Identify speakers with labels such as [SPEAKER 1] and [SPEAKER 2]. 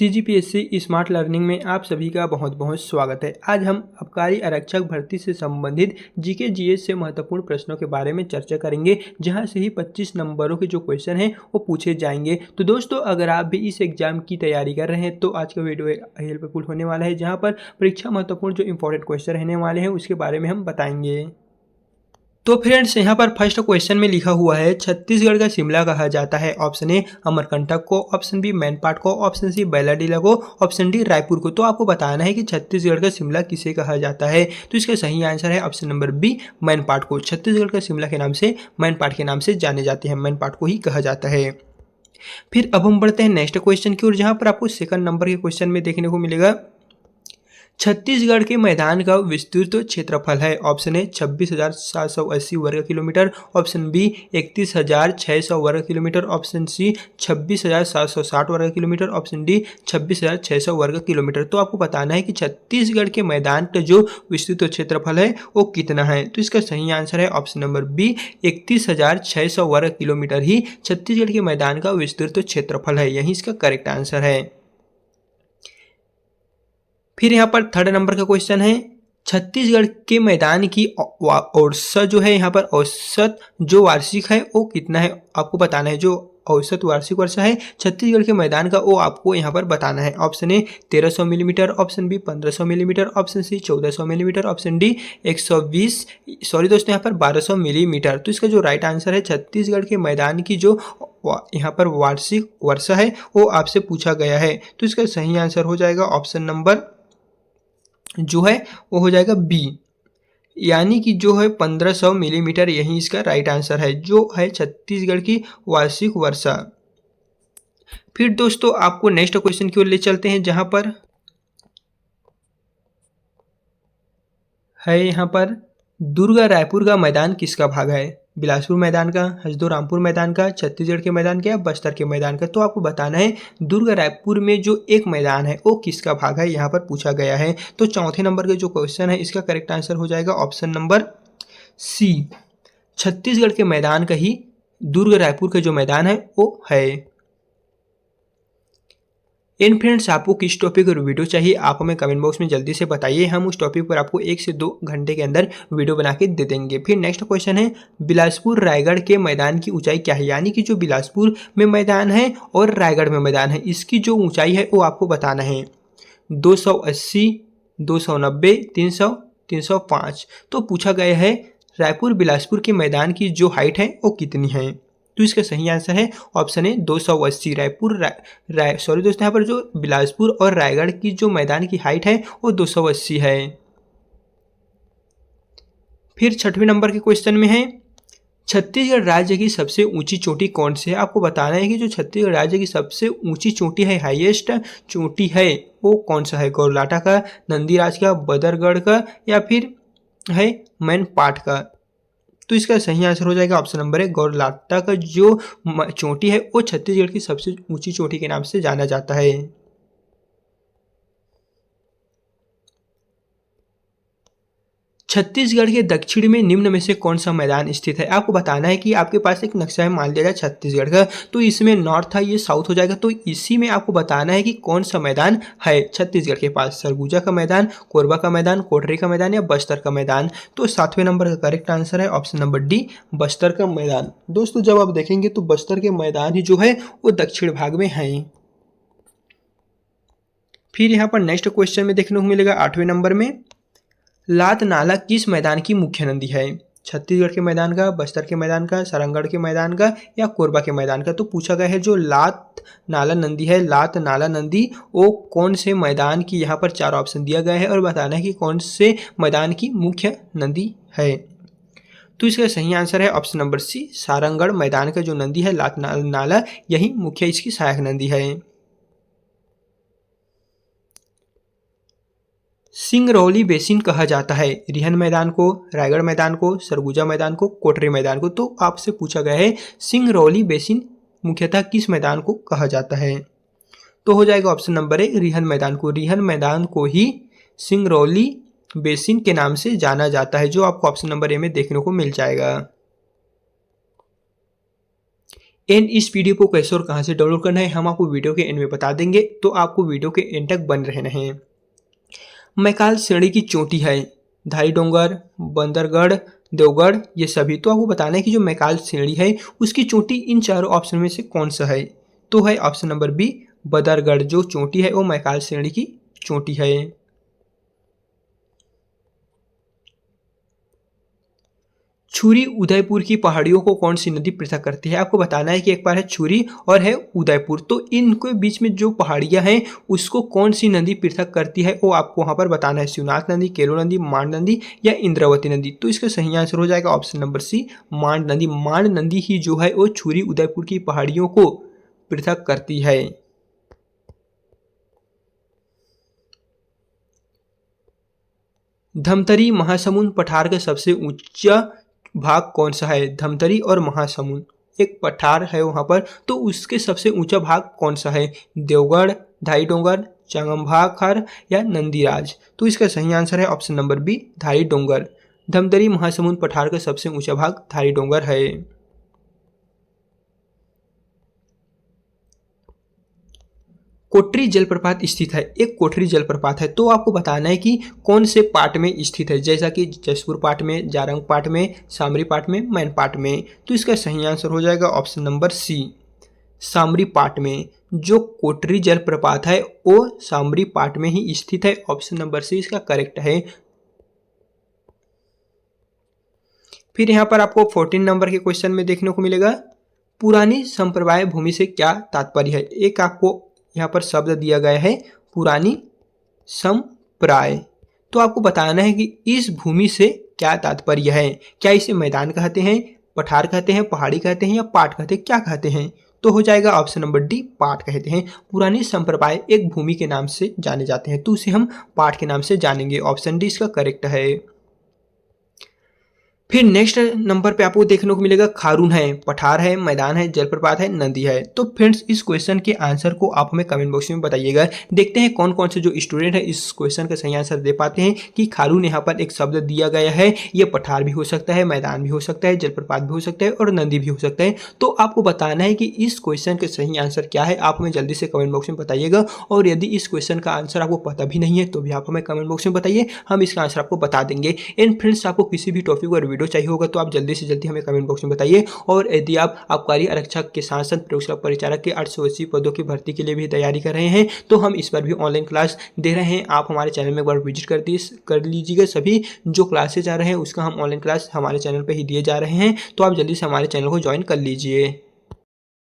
[SPEAKER 1] CGPSC smart learning में आप सभी का बहुत बहुत स्वागत है। आज हम आबकारी आरक्षक भर्ती से संबंधित जीके जीएस से महत्वपूर्ण प्रश्नों के बारे में चर्चा करेंगे, जहां से ही 25 नंबरों के जो क्वेश्चन हैं वो पूछे जाएंगे। तो दोस्तों, अगर आप भी इस एग्जाम की तैयारी कर रहे हैं तो आज का वीडियो हेल्पफुल होने वाला है, जहाँ पर परीक्षा महत्वपूर्ण जो इंपॉर्टेंट क्वेश्चन रहने वाले हैं उसके बारे में हम बताएंगे। तो फ्रेंड्स, यहाँ पर फर्स्ट क्वेश्चन में लिखा हुआ है छत्तीसगढ़ का शिमला कहा जाता है। ऑप्शन ए अमरकंटक को, ऑप्शन बी मैनपाट को, ऑप्शन सी बैलाडीला को, ऑप्शन डी रायपुर को। तो आपको बताना है कि छत्तीसगढ़ का शिमला किसे कहा जाता है। तो इसका सही आंसर है ऑप्शन नंबर बी मैनपाट को। छत्तीसगढ़ का शिमला के नाम से मैनपाट के नाम से जाने जाते हैं, मैनपाट को ही कहा जाता है। फिर अब हम बढ़ते हैं नेक्स्ट क्वेश्चन की ओर, जहाँ पर आपको सेकंड नंबर के क्वेश्चन में देखने को मिलेगा छत्तीसगढ़ के मैदान का विस्तृत क्षेत्रफल है। ऑप्शन ए 26,780 वर्ग किलोमीटर, ऑप्शन बी 31,600 वर्ग किलोमीटर, ऑप्शन सी 26,760 वर्ग किलोमीटर, ऑप्शन डी 26,600 वर्ग किलोमीटर। तो आपको बताना है कि छत्तीसगढ़ के मैदान का जो विस्तृत क्षेत्रफल है वो कितना है। तो इसका सही आंसर है ऑप्शन नंबर बी 31,600 वर्ग किलोमीटर ही छत्तीसगढ़ के मैदान का विस्तृत क्षेत्रफल है। यही इसका करेक्ट आंसर है। फिर यहाँ पर थर्ड नंबर का क्वेश्चन है छत्तीसगढ़ के मैदान की औसत जो है, यहाँ पर औसत जो वार्षिक है वो कितना है आपको बताना है। जो औसत वार्षिक वर्षा है छत्तीसगढ़ के मैदान का वो आपको यहाँ पर बताना है। Option A 1300 millimetre, option B 1500 millimetre, option C 1400 millimetre, option D 1200 millimetre. तो इसका जो राइट आंसर है छत्तीसगढ़ के मैदान की जो यहाँ पर वार्षिक वर्षा है वो आपसे पूछा गया है। तो इसका सही आंसर हो जाएगा ऑप्शन नंबर जो है वो हो जाएगा बी, यानी कि जो है 1500 मिलीमीटर, यही इसका राइट आंसर है, जो है छत्तीसगढ़ की वार्षिक वर्षा। फिर दोस्तों आपको नेक्स्ट क्वेश्चन की ओर ले चलते हैं, जहां पर है यहाँ पर दुर्ग रायपुर का मैदान किसका भाग है। बिलासपुर मैदान का, हजदोरामपुर मैदान का, छत्तीसगढ़ के मैदान का या बस्तर के मैदान का। तो आपको बताना है दुर्ग रायपुर में जो एक मैदान है वो किसका भाग है, यहाँ पर पूछा गया है। तो चौथे नंबर का जो क्वेश्चन है इसका करेक्ट आंसर हो जाएगा ऑप्शन नंबर सी, छत्तीसगढ़ के मैदान का ही दुर्ग रायपुर का जो मैदान है वो है। इन फ्रेंड्स, आपको किस टॉपिक पर वीडियो चाहिए आप हमें कमेंट बॉक्स में जल्दी से बताइए, हम उस टॉपिक पर आपको 1 से 2 घंटे के अंदर वीडियो बना के दे देंगे। फिर नेक्स्ट क्वेश्चन है बिलासपुर रायगढ़ के मैदान की ऊंचाई क्या है, यानी कि जो बिलासपुर में मैदान है और रायगढ़ में मैदान है इसकी जो ऊंचाई है वो आपको बताना है। 280, 290, 300, 305। तो पूछा गया है रायपुर बिलासपुर के मैदान की जो हाइट है वो कितनी है। तो इसका सही आंसर है ऑप्शन है 280। सॉरी दोस्तों, यहाँ पर जो बिलासपुर और रायगढ़ की जो मैदान की हाइट है वो 280 है। फिर छठवें नंबर के क्वेश्चन में है छत्तीसगढ़ राज्य की सबसे ऊंची चोटी कौन सी है। आपको बताना है कि जो छत्तीसगढ़ राज्य की सबसे ऊंची चोटी है, हाईएस्ट चोटी है, वो कौन सा है। गौरलाटा का, नंदीराज का, बदरगढ़ का या फिर है मैनपाट का। तो इसका सही आंसर हो जाएगा ऑप्शन नंबर है गौरलाटा का जो चोटी है वो छत्तीसगढ़ की सबसे ऊंची चोटी के नाम से जाना जाता है। छत्तीसगढ़ के दक्षिण में निम्न में से कौन सा मैदान स्थित है। आपको बताना है कि आपके पास एक नक्शा है, मान लिया जाए छत्तीसगढ़ का, तो इसमें नॉर्थ है, ये साउथ हो जाएगा। तो इसी में आपको बताना है कि कौन सा मैदान है छत्तीसगढ़ के पास। सरगुजा का मैदान, कोरबा का मैदान, कोटरी का मैदान या बस्तर का मैदान। तो 7वें नंबर का करेक्ट आंसर है ऑप्शन नंबर डी, बस्तर का मैदान। दोस्तों जब आप देखेंगे तो बस्तर के मैदान ही जो है वो दक्षिण भाग में है। फिर यहाँ पर नेक्स्ट क्वेश्चन में देखने को मिलेगा 8वें नंबर में लात नाला किस मैदान की मुख्य नदी है। छत्तीसगढ़ के मैदान का, बस्तर के मैदान का, सारंगढ़ के मैदान का या कोरबा के मैदान का। तो पूछा गया है जो लात नाला नदी है, लात नाला नदी वो कौन से मैदान की, यहाँ पर 4 ऑप्शन दिया गया है और बताना है कि कौन से मैदान की मुख्य नदी है। तो इसका सही आंसर है ऑप्शन नंबर सी, सारंगढ़ मैदान का जो नदी है लात नाला, यही मुख्य इसकी सहायक नदी है। सिंगरौली बेसिन कहा जाता है रिहन मैदान को, रायगढ़ मैदान को, सरगुजा मैदान को, कोटरी मैदान को। तो आपसे पूछा गया है सिंगरौली बेसिन मुख्यतः किस मैदान को कहा जाता है। तो हो जाएगा ऑप्शन नंबर ए रिहन मैदान को। रिहन मैदान को ही सिंगरौली बेसिन के नाम से जाना जाता है, जो आपको ऑप्शन नंबर ए में देखने को मिल जाएगा। एंड इस पीडीएफ को कैसे और कहां से डाउनलोड करना है हम आपको वीडियो के एंड में बता देंगे, तो आपको वीडियो के एंड तक बन रहना है। मैकाल श्रेणी की चोटी है धारी डोंगर, बंदरगढ़, देवगढ़, ये सभी। तो आपको बताना है कि जो मैकाल श्रेणी है उसकी चोटी इन चारों ऑप्शन में से कौन सा है। तो है ऑप्शन नंबर बी बदरगढ़, जो चोटी है वो मैकाल श्रेणी की चोटी है। छुरी उदयपुर की पहाड़ियों को कौन सी नदी पृथक करती है। आपको बताना है कि एक बार है छुरी और है उदयपुर, तो इनके बीच में जो पहाड़ियां हैं उसको कौन सी नदी पृथक करती है वो आपको वहां पर बताना है। शिवनाथ नदी, केलो नदी, मांड नदी या इंद्रावती नदी। तो इसका सही आंसर हो जाएगा ऑप्शन नंबर सी मांड नदी। मांड नदी ही जो है वो छुरी उदयपुर की पहाड़ियों को पृथक करती है। धमतरी महासमुंद पठार का सबसे ऊंचा भाग कौन सा है। धमतरी और महासमुंद एक पठार है वहां पर, तो उसके सबसे ऊंचा भाग कौन सा है। देवगढ़, धाई डोंगर, चांगभाखर या नंदीराज। तो इसका सही आंसर है ऑप्शन नंबर बी धाई डोंगर। धमतरी महासमुंद पठार का सबसे ऊंचा भाग धाई डोंगर है। कोटरी जलप्रपात स्थित है, एक कोटरी जलप्रपात है, तो आपको बताना है कि कौन से पार्ट में स्थित है, जैसा कि जसपुर पार्ट में, जारंग पार्ट में, सामरी पार्ट में, मैन पार्ट में। तो इसका सही आंसर हो जाएगा ऑप्शन नंबर सी सामरी पार्ट में। जो कोटरी जलप्रपात है वो सामरी पार्ट में ही स्थित है। ऑप्शन नंबर सी इसका करेक्ट है। फिर यहाँ पर आपको 14 नंबर के क्वेश्चन में देखने को मिलेगा पुरानी संप्रदाय भूमि से क्या तात्पर्य है। एक आपको यहाँ पर शब्द दिया गया है पुरानी संप्राय, तो आपको बताना है कि इस भूमि से क्या तात्पर्य है। क्या इसे मैदान कहते हैं, पठार कहते हैं, पहाड़ी कहते हैं या पाट कहते हैं, क्या कहते हैं। तो हो जाएगा ऑप्शन नंबर डी पाट कहते हैं। पुरानी संप्रदाय एक भूमि के नाम से जाने जाते हैं, तो उसे हम पाट के नाम से जानेंगे। ऑप्शन डी इसका करेक्ट है। फिर नेक्स्ट नंबर पे आपको देखने को मिलेगा खारून है, पठार है, मैदान है, जलप्रपात है, नदी है। तो फ्रेंड्स इस क्वेश्चन के आंसर को आप हमें कमेंट बॉक्स में बताइएगा। देखते हैं कौन कौन से जो स्टूडेंट है इस क्वेश्चन का सही आंसर दे पाते हैं कि खारून यहाँ पर एक शब्द दिया गया है, ये पठार भी हो सकता है, मैदान भी हो सकता है, जलप्रपात भी हो सकता है और नदी भी हो सकता है। तो आपको बताना है कि इस क्वेश्चन का सही आंसर क्या है, आप हमें जल्दी से कमेंट बॉक्स में बताइएगा। और यदि इस क्वेश्चन का आंसर आपको पता भी नहीं है तो भी आप हमें कमेंट बॉक्स में बताइए, हम इसका आंसर आपको बता देंगे। एंड फ्रेंड्स आपको किसी भी टॉपिक पर वीडियो चाहिए होगा तो आप जल्दी से जल्दी हमें कमेंट बॉक्स में बताइए। और यदि आप आबकारी आरक्षक के साथ साथ प्रयोगशाला परिचारक के 880 पदों की भर्ती के लिए भी तैयारी कर रहे हैं तो हम इस पर भी ऑनलाइन क्लास दे रहे हैं। आप हमारे चैनल में एक बार विजिट कर लीजिएगा। सभी जो क्लासेज आ रहे हैं उसका हम ऑनलाइन क्लास हमारे चैनल पर ही दिए जा रहे हैं, तो आप जल्दी से हमारे चैनल को ज्वाइन कर लीजिए।